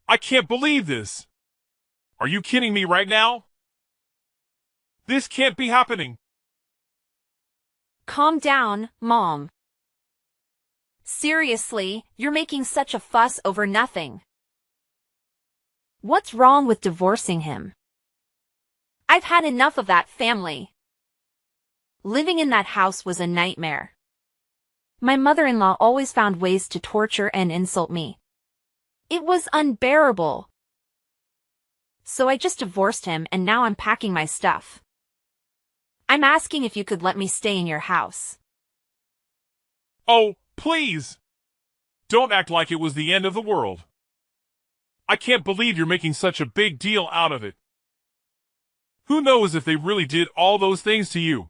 I can't believe this. Are you kidding me right now? This can't be happening. Calm down, Mom. Seriously, you're making such a fuss over nothing. What's wrong with divorcing him? I've had enough of that family. Living in that house was a nightmare. My mother-in-law always found ways to torture and insult me. It was unbearable. So I just divorced him and now I'm packing my stuff. I'm asking if you could let me stay in your house. Oh, please. Don't act like it was the end of the world. I can't believe you're making such a big deal out of it. Who knows if they really did all those things to you?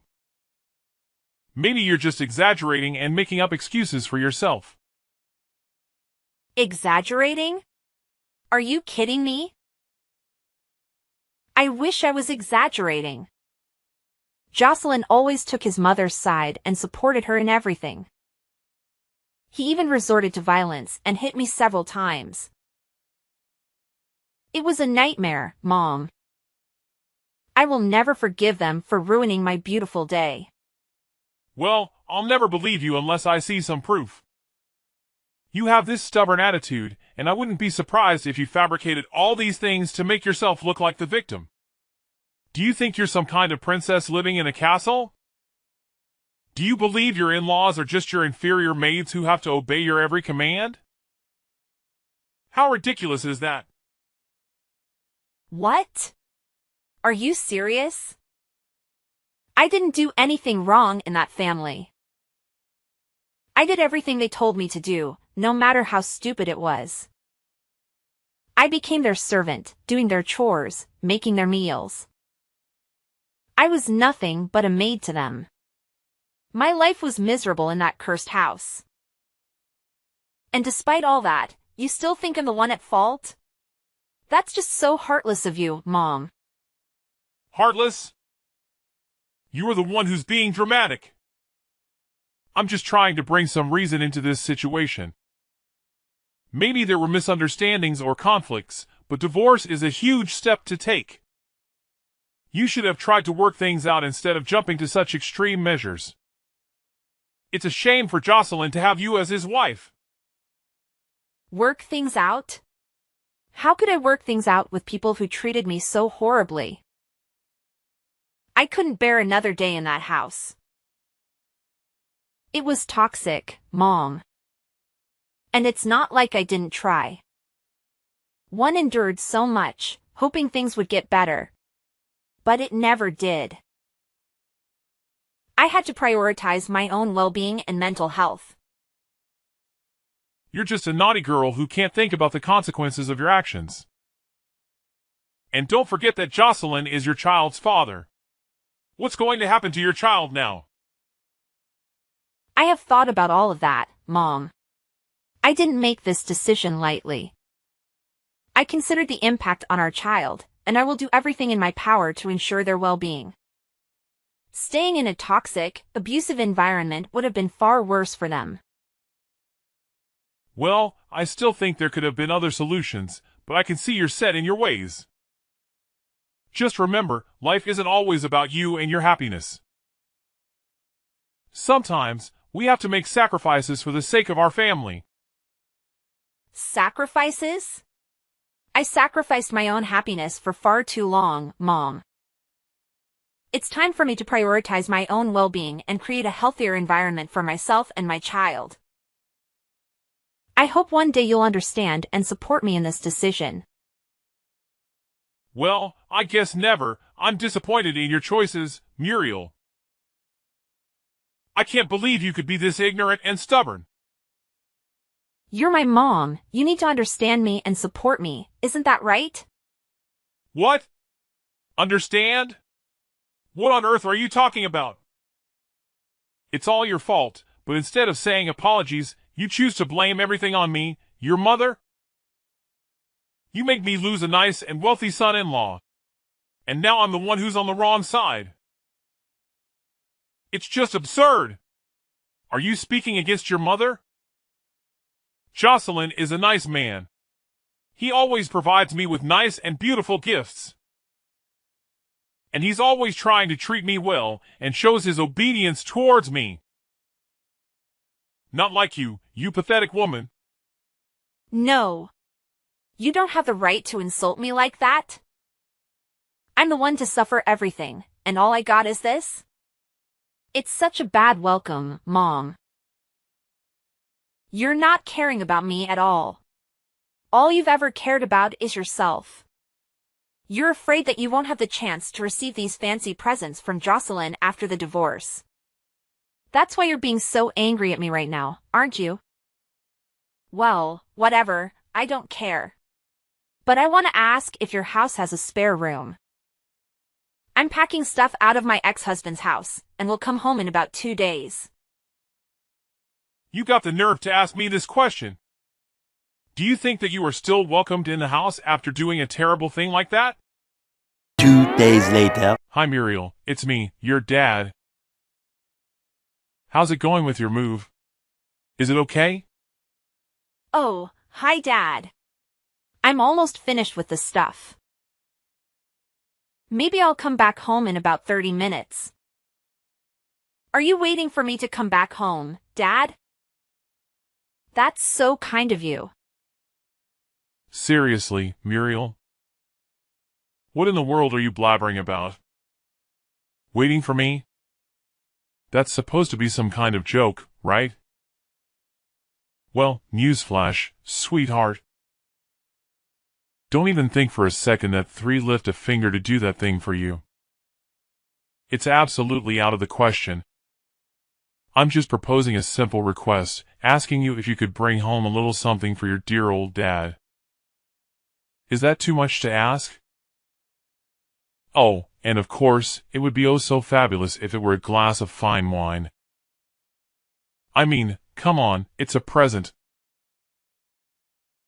Maybe you're just exaggerating and making up excuses for yourself. Exaggerating? Are you kidding me? I wish I was exaggerating. Jocelyn always took his mother's side and supported her in everything. He even resorted to violence and hit me several times. It was a nightmare, Mom. I will never forgive them for ruining my beautiful day. Well, I'll never believe you unless I see some proof. You have this stubborn attitude, and I wouldn't be surprised if you fabricated all these things to make yourself look like the victim. Do you think you're some kind of princess living in a castle? Do you believe your in-laws are just your inferior maids who have to obey your every command? How ridiculous is that? What? Are you serious? I didn't do anything wrong in that family. I did everything they told me to do, no matter how stupid it was. I became their servant, doing their chores, making their meals. I was nothing but a maid to them. My life was miserable in that cursed house. And despite all that, you still think I'm the one at fault? That's just so heartless of you, Mom. Heartless? You are the one who's being dramatic. I'm just trying to bring some reason into this situation. Maybe there were misunderstandings or conflicts, but divorce is a huge step to take. You should have tried to work things out instead of jumping to such extreme measures. It's a shame for Jocelyn to have you as his wife. Work things out? How could I work things out with people who treated me so horribly? I couldn't bear another day in that house. It was toxic, Mom. And it's not like I didn't try. One endured so much, hoping things would get better. But it never did. I had to prioritize my own well-being and mental health. You're just a naughty girl who can't think about the consequences of your actions. And don't forget that Jocelyn is your child's father. What's going to happen to your child now? I have thought about all of that, Mom. I didn't make this decision lightly. I considered the impact on our child, and I will do everything in my power to ensure their well-being. Staying in a toxic, abusive environment would have been far worse for them. Well, I still think there could have been other solutions, but I can see you're set in your ways. Just remember, life isn't always about you and your happiness. Sometimes, we have to make sacrifices for the sake of our family. Sacrifices? I sacrificed my own happiness for far too long, Mom. It's time for me to prioritize my own well-being and create a healthier environment for myself and my child. I hope one day you'll understand and support me in this decision. Well, I guess never. I'm disappointed in your choices, Muriel. I can't believe you could be this ignorant and stubborn. You're my mom. You need to understand me and support me. Isn't that right? What? Understand? What on earth are you talking about? It's all your fault, but instead of saying apologies, you choose to blame everything on me, your mother? You make me lose a nice and wealthy son-in-law. And now I'm the one who's on the wrong side. It's just absurd. Are you speaking against your mother? Jocelyn is a nice man. He always provides me with nice and beautiful gifts. And he's always trying to treat me well and shows his obedience towards me. Not like you, you pathetic woman. No. You don't have the right to insult me like that. I'm the one to suffer everything, and all I got is this? It's such a bad welcome, Mom. You're not caring about me at all. All you've ever cared about is yourself. You're afraid that you won't have the chance to receive these fancy presents from Jocelyn after the divorce. That's why you're being so angry at me right now, aren't you? Well, whatever, I don't care. But I want to ask if your house has a spare room. I'm packing stuff out of my ex-husband's house, and will come home in about 2 days. You got the nerve to ask me this question. Do you think that you are still welcomed in the house after doing a terrible thing like that? 2 days later. Hi Muriel, it's me, your dad. How's it going with your move? Is it okay? Oh, hi Dad. I'm almost finished with the stuff. Maybe I'll come back home in about 30 minutes. Are you waiting for me to come back home, Dad? That's so kind of you. Seriously, Muriel? What in the world are you blabbering about? Waiting for me? That's supposed to be some kind of joke, right? Well, newsflash, sweetheart. Don't even think for a second that 3 lift a finger to do that thing for you. It's absolutely out of the question. I'm just proposing a simple request, asking you if you could bring home a little something for your dear old dad. Is that too much to ask? Oh, and of course, it would be oh so fabulous if it were a glass of fine wine. I mean, come on, it's a present.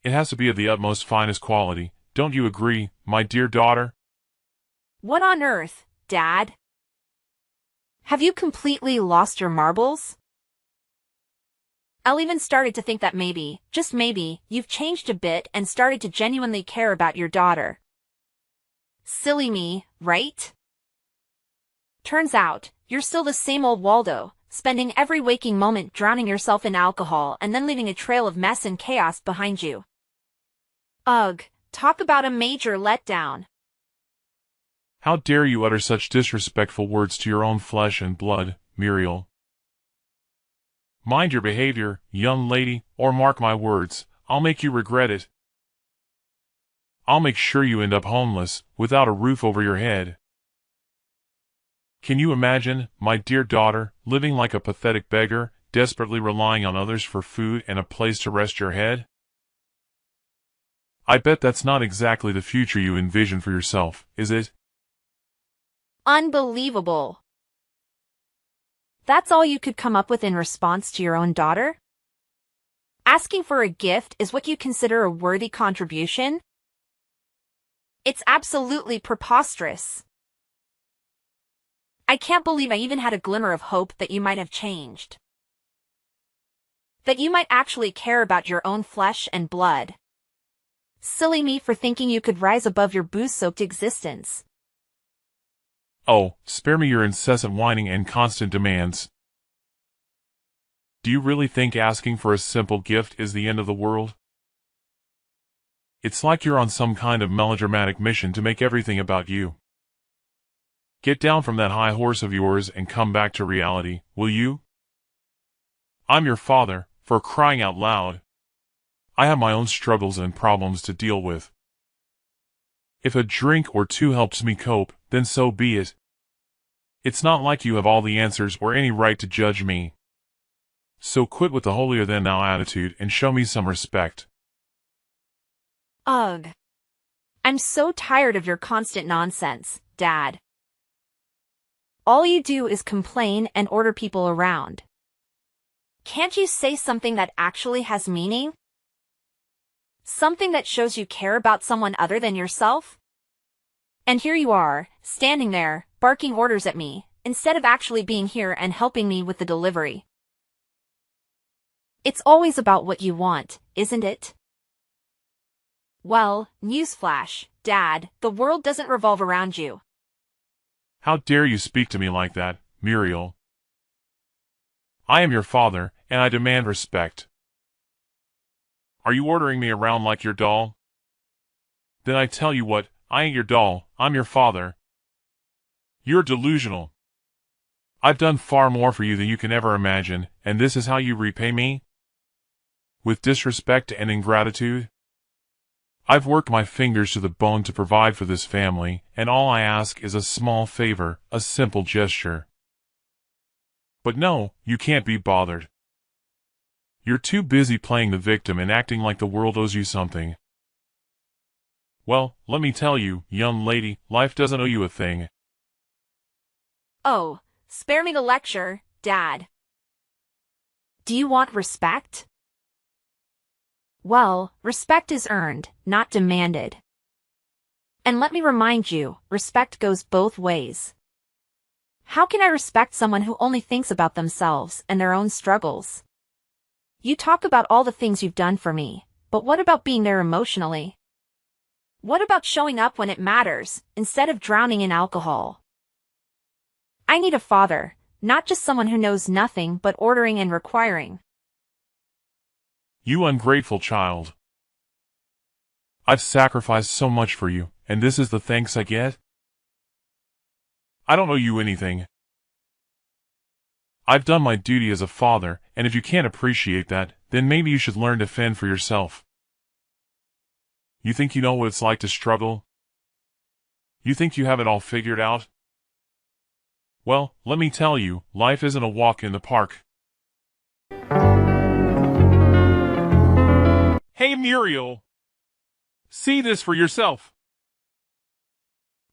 It has to be of the utmost finest quality, don't you agree, my dear daughter? What on earth, Dad? Have you completely lost your marbles? Elle even started to think that maybe, just maybe, you've changed a bit and started to genuinely care about your daughter. Silly me, right? Turns out, you're still the same old Waldo, spending every waking moment drowning yourself in alcohol and then leaving a trail of mess and chaos behind you. Ugh, talk about a major letdown. How dare you utter such disrespectful words to your own flesh and blood, Muriel? Mind your behavior, young lady, or mark my words, I'll make you regret it. I'll make sure you end up homeless, without a roof over your head. Can you imagine, my dear daughter, living like a pathetic beggar, desperately relying on others for food and a place to rest your head? I bet that's not exactly the future you envision for yourself, is it? Unbelievable. That's all you could come up with in response to your own daughter? Asking for a gift is what you consider a worthy contribution? It's absolutely preposterous. I can't believe I even had a glimmer of hope that you might have changed. That you might actually care about your own flesh and blood. Silly me for thinking you could rise above your booze-soaked existence. Oh, spare me your incessant whining and constant demands. Do you really think asking for a simple gift is the end of the world? It's like you're on some kind of melodramatic mission to make everything about you. Get down from that high horse of yours and come back to reality, will you? I'm your father, for crying out loud. I have my own struggles and problems to deal with. If a drink or two helps me cope, then so be it. It's not like you have all the answers or any right to judge me. So quit with the holier-than-thou attitude and show me some respect. Ugh. I'm so tired of your constant nonsense, Dad. All you do is complain and order people around. Can't you say something that actually has meaning? Something that shows you care about someone other than yourself? And here you are, standing there, barking orders at me, instead of actually being here and helping me with the delivery. It's always about what you want, isn't it? Well, newsflash, Dad, the world doesn't revolve around you. How dare you speak to me like that, Muriel? I am your father, and I demand respect. Are you ordering me around like your doll? Then I tell you what, I ain't your doll, I'm your father. You're delusional. I've done far more for you than you can ever imagine, and this is how you repay me? With disrespect and ingratitude? I've worked my fingers to the bone to provide for this family, and all I ask is a small favor, a simple gesture. But no, you can't be bothered. You're too busy playing the victim and acting like the world owes you something. Well, let me tell you, young lady, life doesn't owe you a thing. Oh, spare me the lecture, Dad. Do you want respect? Well, respect is earned, not demanded. And let me remind you, respect goes both ways. How can I respect someone who only thinks about themselves and their own struggles? You talk about all the things you've done for me, but what about being there emotionally? What about showing up when it matters, instead of drowning in alcohol? I need a father, not just someone who knows nothing but ordering and requiring. You ungrateful child. I've sacrificed so much for you, and this is the thanks I get? I don't owe you anything. I've done my duty as a father, and if you can't appreciate that, then maybe you should learn to fend for yourself. You think you know what it's like to struggle? You think you have it all figured out? Well, let me tell you, life isn't a walk in the park. Hey, Muriel! See this for yourself.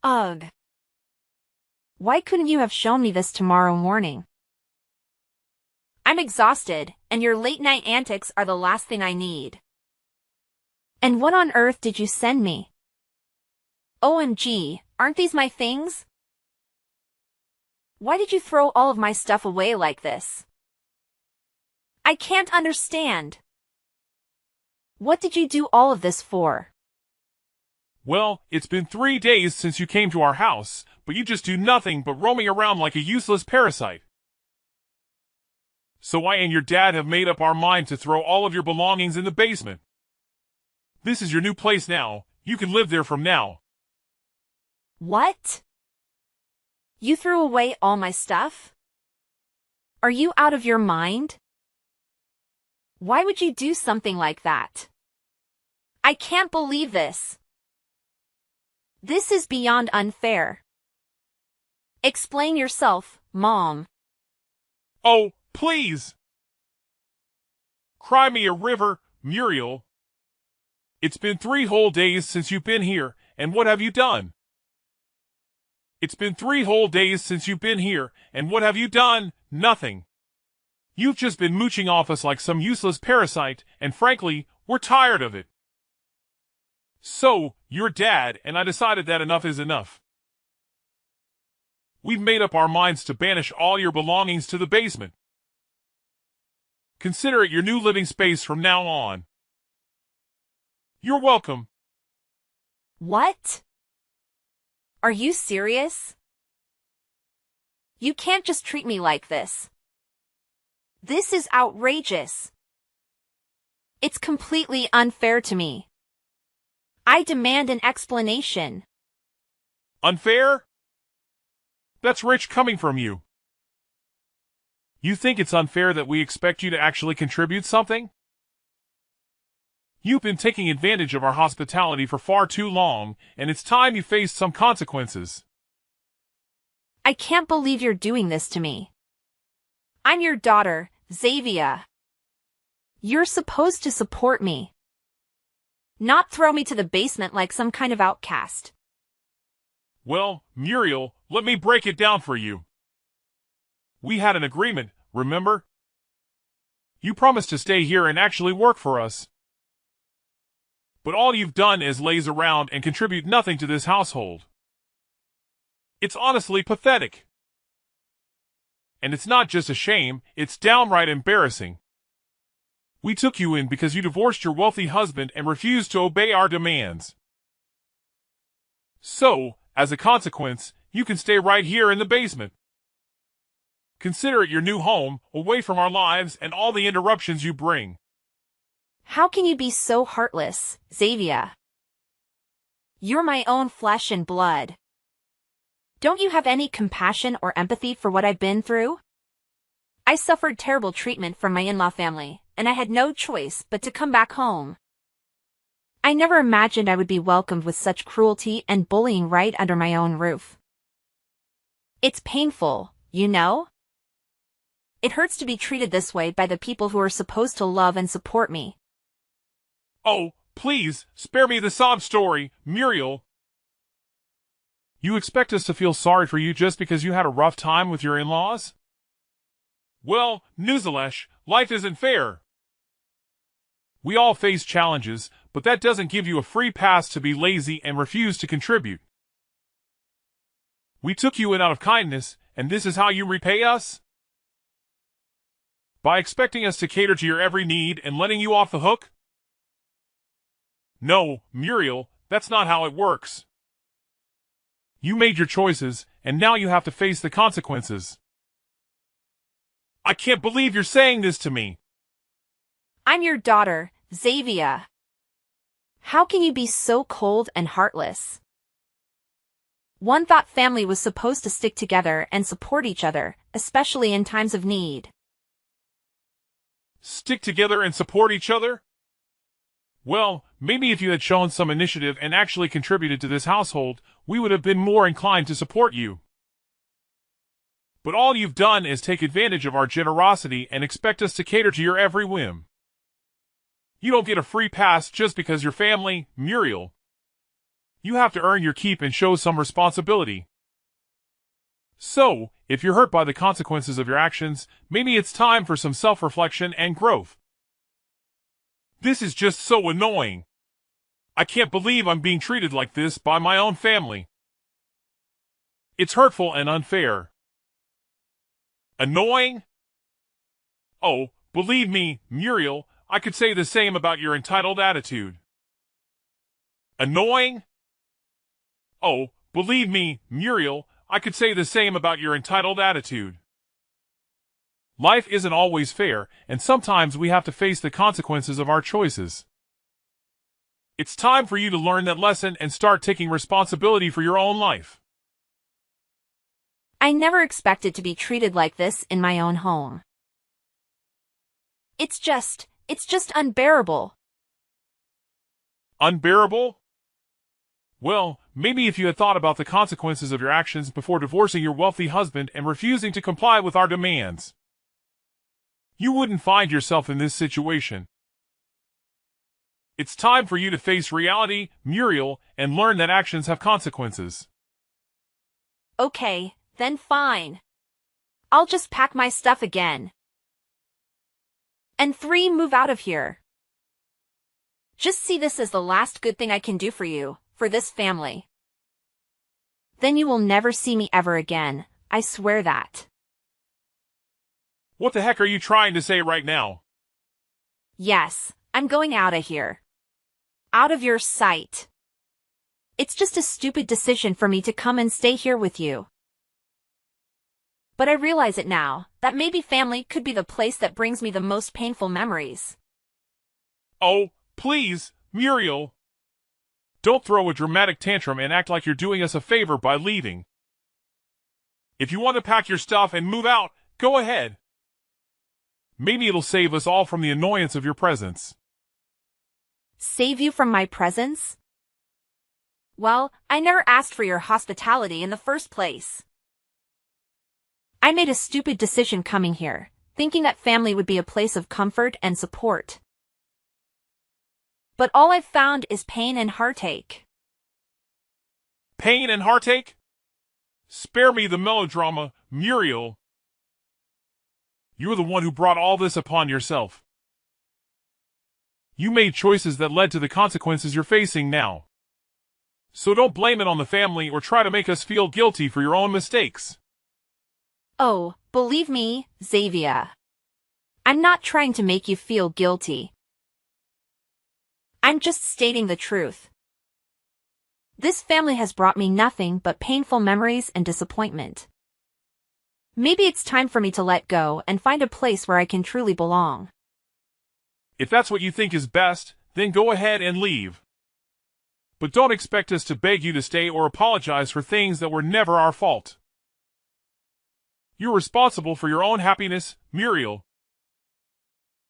Ugh. Why couldn't you have shown me this tomorrow morning? I'm exhausted, and your late-night antics are the last thing I need. And what on earth did you send me? OMG, aren't these my things? Why did you throw all of my stuff away like this? I can't understand. What did you do all of this for? Well, it's been 3 days since you came to our house, but you just do nothing but roaming around like a useless parasite. So I and your dad have made up our mind to throw all of your belongings in the basement. This is your new place now. You can live there from now. What? You threw away all my stuff? Are you out of your mind? Why would you do something like that? I can't believe this. This is beyond unfair. Explain yourself, Mom. Oh, please! Cry me a river, Muriel. It's been 3 whole days since you've been here, and what have you done? It's been 3 whole days since you've been here, and what have you done? Nothing. You've just been mooching off us like some useless parasite, and frankly, we're tired of it. So, you're Dad, and I decided that enough is enough. We've made up our minds to banish all your belongings to the basement. Consider it your new living space from now on. You're welcome. What? Are you serious? You can't just treat me like this. This is outrageous. It's completely unfair to me. I demand an explanation. Unfair? That's rich coming from you. You think it's unfair that we expect you to actually contribute something? You've been taking advantage of our hospitality for far too long, and it's time you faced some consequences. I can't believe you're doing this to me. I'm your daughter, Xavier. You're supposed to support me, not throw me to the basement like some kind of outcast. Well, Muriel, let me break it down for you. We had an agreement, remember? You promised to stay here and actually work for us. But all you've done is laze around and contribute nothing to this household. It's honestly pathetic. And it's not just a shame, it's downright embarrassing. We took you in because you divorced your wealthy husband and refused to obey our demands. So, as a consequence, you can stay right here in the basement. Consider it your new home, away from our lives and all the interruptions you bring. How can you be so heartless, Xavier? You're my own flesh and blood. Don't you have any compassion or empathy for what I've been through? I suffered terrible treatment from my in-law family, and I had no choice but to come back home. I never imagined I would be welcomed with such cruelty and bullying right under my own roof. It's painful, you know? It hurts to be treated this way by the people who are supposed to love and support me. Oh, please, spare me the sob story, Muriel. You expect us to feel sorry for you just because you had a rough time with your in-laws? Well, newsflash, life isn't fair. We all face challenges, but that doesn't give you a free pass to be lazy and refuse to contribute. We took you in out of kindness, and this is how you repay us? By expecting us to cater to your every need and letting you off the hook? No, Muriel, that's not how it works. You made your choices, and now you have to face the consequences. I can't believe you're saying this to me. I'm your daughter, Xavier. How can you be so cold and heartless? One thought family was supposed to stick together and support each other, especially in times of need. Stick together and support each other? Well, maybe if you had shown some initiative and actually contributed to this household, we would have been more inclined to support you. But all you've done is take advantage of our generosity and expect us to cater to your every whim. You don't get a free pass just because you're family, Muriel. You have to earn your keep and show some responsibility. So, if you're hurt by the consequences of your actions, maybe it's time for some self-reflection and growth. This is just so annoying. I can't believe I'm being treated like this by my own family. It's hurtful and unfair. Annoying? Oh, believe me, Muriel, I could say the same about your entitled attitude. Annoying? Oh, believe me, Muriel, I could say the same about your entitled attitude. Life isn't always fair, and sometimes we have to face the consequences of our choices. It's time for you to learn that lesson and start taking responsibility for your own life. I never expected to be treated like this in my own home. It's just unbearable. Unbearable? Well, maybe if you had thought about the consequences of your actions before divorcing your wealthy husband and refusing to comply with our demands, you wouldn't find yourself in this situation. It's time for you to face reality, Muriel, and learn that actions have consequences. Okay, then fine. I'll just pack my stuff again. And 3, move out of here. Just see this as the last good thing I can do for you, for this family. Then you will never see me ever again, I swear that. What the heck are you trying to say right now? Yes, I'm going out of here. Out of your sight. It's just a stupid decision for me to come and stay here with you. But I realize it now, that maybe family could be the place that brings me the most painful memories. Oh, please, Muriel. Don't throw a dramatic tantrum and act like you're doing us a favor by leaving. If you want to pack your stuff and move out, go ahead. Maybe it'll save us all from the annoyance of your presence. Save you from my presence? Well, I never asked for your hospitality in the first place. I made a stupid decision coming here, thinking that family would be a place of comfort and support. But all I've found is pain and heartache. Pain and heartache? Spare me the melodrama, Muriel. You're the one who brought all this upon yourself. You made choices that led to the consequences you're facing now. So don't blame it on the family or try to make us feel guilty for your own mistakes. Oh, believe me, Xavier. I'm not trying to make you feel guilty. I'm just stating the truth. This family has brought me nothing but painful memories and disappointment. Maybe it's time for me to let go and find a place where I can truly belong. If that's what you think is best, then go ahead and leave. But don't expect us to beg you to stay or apologize for things that were never our fault. You're responsible for your own happiness, Muriel.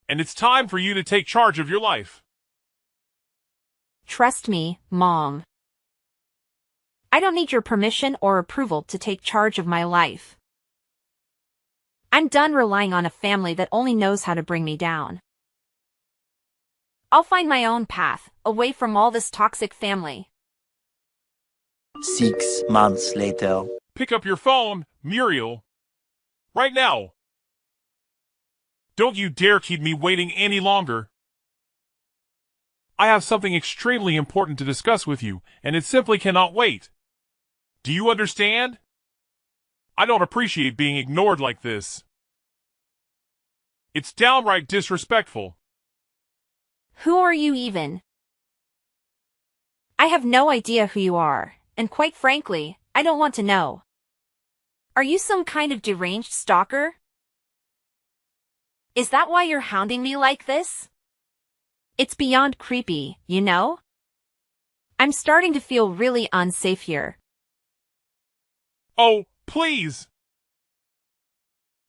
And it's time for you to take charge of your life. Trust me, Mom. I don't need your permission or approval to take charge of my life. I'm done relying on a family that only knows how to bring me down. I'll find my own path, away from all this toxic family. 6 months later. Pick up your phone, Muriel. Right now. Don't you dare keep me waiting any longer. I have something extremely important to discuss with you, and it simply cannot wait. Do you understand? I don't appreciate being ignored like this. It's downright disrespectful. Who are you even? I have no idea who you are, and quite frankly, I don't want to know. Are you some kind of deranged stalker? Is that why you're hounding me like this? It's beyond creepy, you know? I'm starting to feel really unsafe here. Oh, please!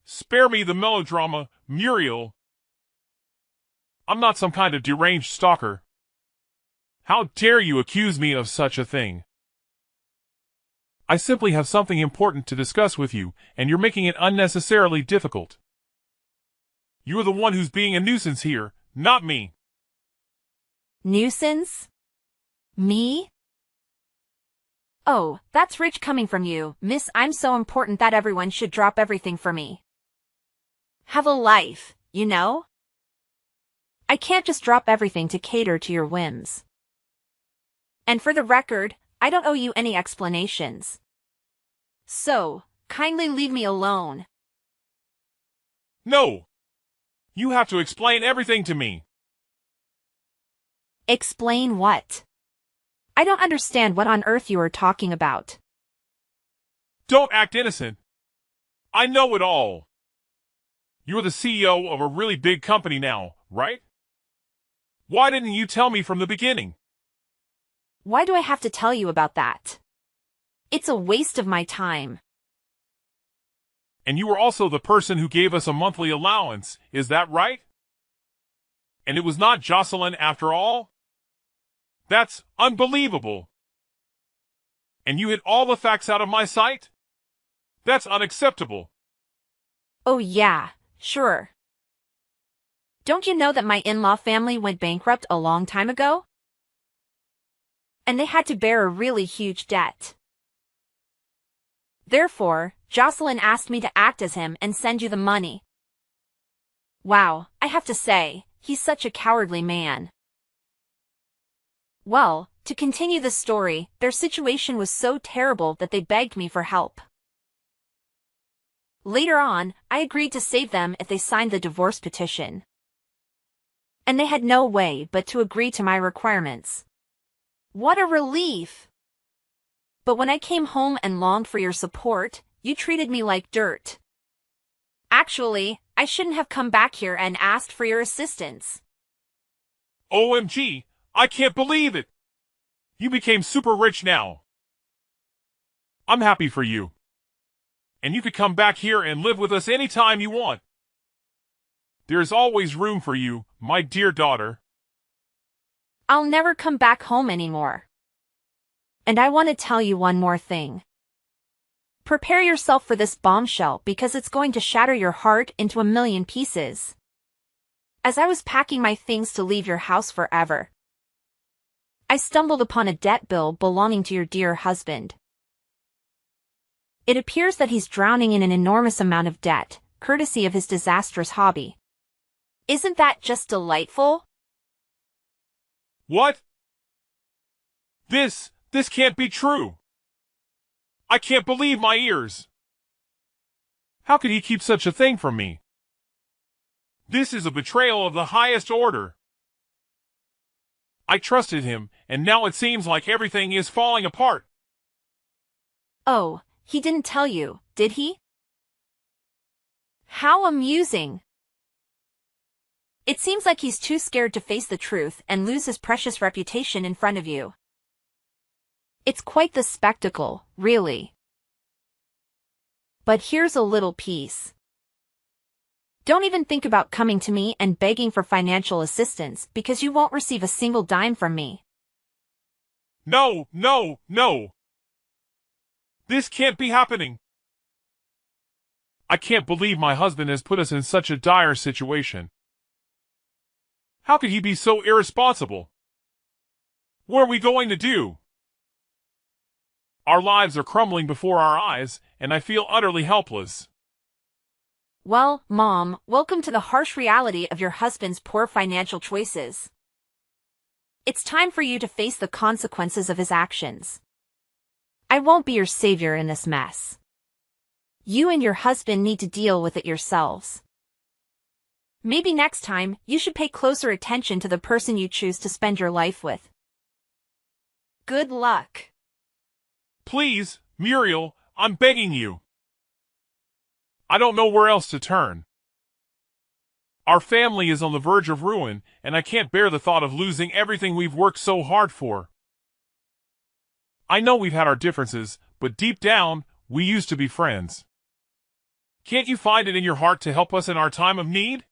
Spare me the melodrama, Muriel. I'm not some kind of deranged stalker. How dare you accuse me of such a thing? I simply have something important to discuss with you, and you're making it unnecessarily difficult. You're the one who's being a nuisance here, not me. Nuisance? Me? Oh, that's rich coming from you, miss. I'm so important that everyone should drop everything for me. Have a life, you know? I can't just drop everything to cater to your whims. And for the record, I don't owe you any explanations. So, kindly leave me alone. No! You have to explain everything to me. Explain what? I don't understand what on earth you are talking about. Don't act innocent. I know it all. You're the CEO of a really big company now, right? Why didn't you tell me from the beginning? Why do I have to tell you about that? It's a waste of my time. And you were also the person who gave us a monthly allowance, is that right? And it was not Jocelyn after all? That's unbelievable. And you hid all the facts out of my sight? That's unacceptable. Oh yeah, sure. Don't you know that my in-law family went bankrupt a long time ago? And they had to bear a really huge debt. Therefore, Jocelyn asked me to act as him and send you the money. Wow, I have to say, he's such a cowardly man. Well, to continue the story, their situation was so terrible that they begged me for help. Later on, I agreed to save them if they signed the divorce petition. And they had no way but to agree to my requirements. What a relief! But when I came home and longed for your support, you treated me like dirt. Actually, I shouldn't have come back here and asked for your assistance. OMG, I can't believe it! You became super rich now. I'm happy for you. And you could come back here and live with us anytime you want. There's always room for you, my dear daughter. I'll never come back home anymore. And I want to tell you one more thing. Prepare yourself for this bombshell because it's going to shatter your heart into a million pieces. As I was packing my things to leave your house forever, I stumbled upon a debt bill belonging to your dear husband. It appears that he's drowning in an enormous amount of debt, courtesy of his disastrous hobby. Isn't that just delightful? What? This can't be true. I can't believe my ears. How could he keep such a thing from me? This is a betrayal of the highest order. I trusted him, and now it seems like everything is falling apart. Oh, he didn't tell you, did he? How amusing. It seems like he's too scared to face the truth and lose his precious reputation in front of you. It's quite the spectacle, really. But here's a little piece. Don't even think about coming to me and begging for financial assistance because you won't receive a single dime from me. No, no, no. This can't be happening. I can't believe my husband has put us in such a dire situation. How could he be so irresponsible? What are we going to do? Our lives are crumbling before our eyes, and I feel utterly helpless. Well, Mom, welcome to the harsh reality of your husband's poor financial choices. It's time for you to face the consequences of his actions. I won't be your savior in this mess. You and your husband need to deal with it yourselves. Maybe next time, you should pay closer attention to the person you choose to spend your life with. Good luck. Please, Muriel, I'm begging you. I don't know where else to turn. Our family is on the verge of ruin, and I can't bear the thought of losing everything we've worked so hard for. I know we've had our differences, but deep down, we used to be friends. Can't you find it in your heart to help us in our time of need?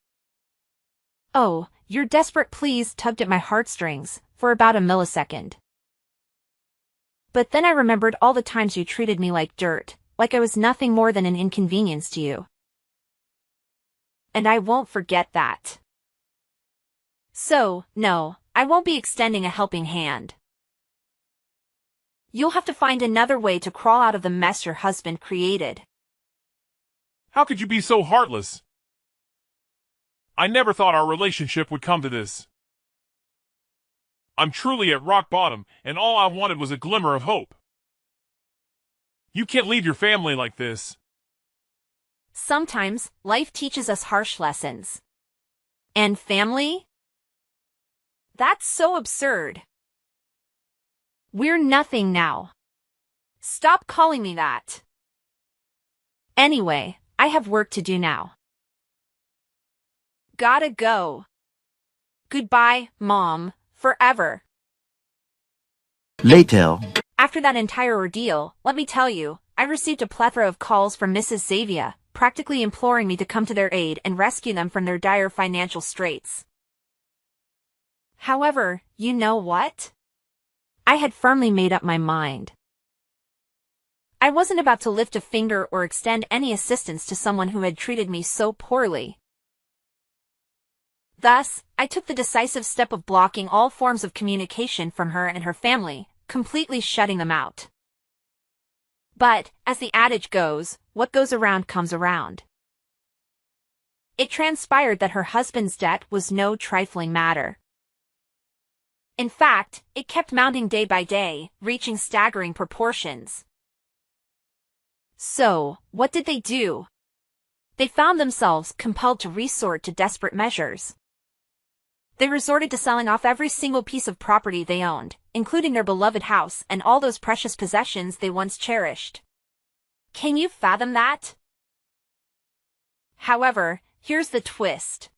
Oh, your desperate pleas tugged at my heartstrings for about a millisecond. But then I remembered all the times you treated me like dirt, like I was nothing more than an inconvenience to you. And I won't forget that. So, no, I won't be extending a helping hand. You'll have to find another way to crawl out of the mess your husband created. How could you be so heartless? I never thought our relationship would come to this. I'm truly at rock bottom, and all I wanted was a glimmer of hope. You can't leave your family like this. Sometimes, life teaches us harsh lessons. And family? That's so absurd. We're nothing now. Stop calling me that. Anyway, I have work to do now. Gotta go. Goodbye, Mom, forever. Later. After that entire ordeal, let me tell you, I received a plethora of calls from Mrs. Xavier, practically imploring me to come to their aid and rescue them from their dire financial straits. However, you know what? I had firmly made up my mind. I wasn't about to lift a finger or extend any assistance to someone who had treated me so poorly. Thus, I took the decisive step of blocking all forms of communication from her and her family, completely shutting them out. But, as the adage goes, what goes around comes around. It transpired that her husband's debt was no trifling matter. In fact, it kept mounting day by day, reaching staggering proportions. So, what did they do? They found themselves compelled to resort to desperate measures. They resorted to selling off every single piece of property they owned, including their beloved house and all those precious possessions they once cherished. Can you fathom that? However, here's the twist.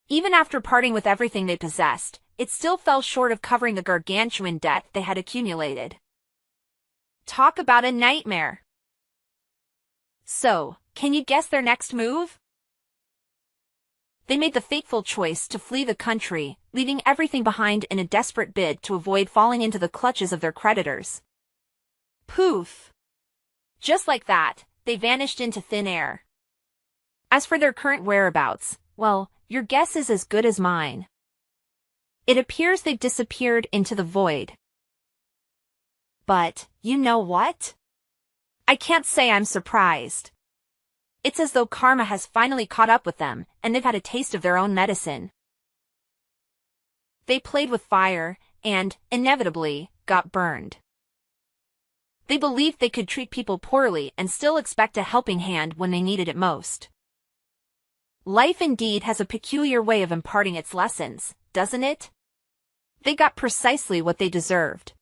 Even after parting with everything they possessed, it still fell short of covering the gargantuan debt they had accumulated. Talk about a nightmare. So, can you guess their next move? They made the fateful choice to flee the country, leaving everything behind in a desperate bid to avoid falling into the clutches of their creditors. Poof! Just like that, they vanished into thin air. As for their current whereabouts, well, your guess is as good as mine. It appears they've disappeared into the void. But, you know what? I can't say I'm surprised. It's as though karma has finally caught up with them, and they've had a taste of their own medicine. They played with fire, and, inevitably, got burned. They believed they could treat people poorly and still expect a helping hand when they needed it most. Life indeed has a peculiar way of imparting its lessons, doesn't it? They got precisely what they deserved.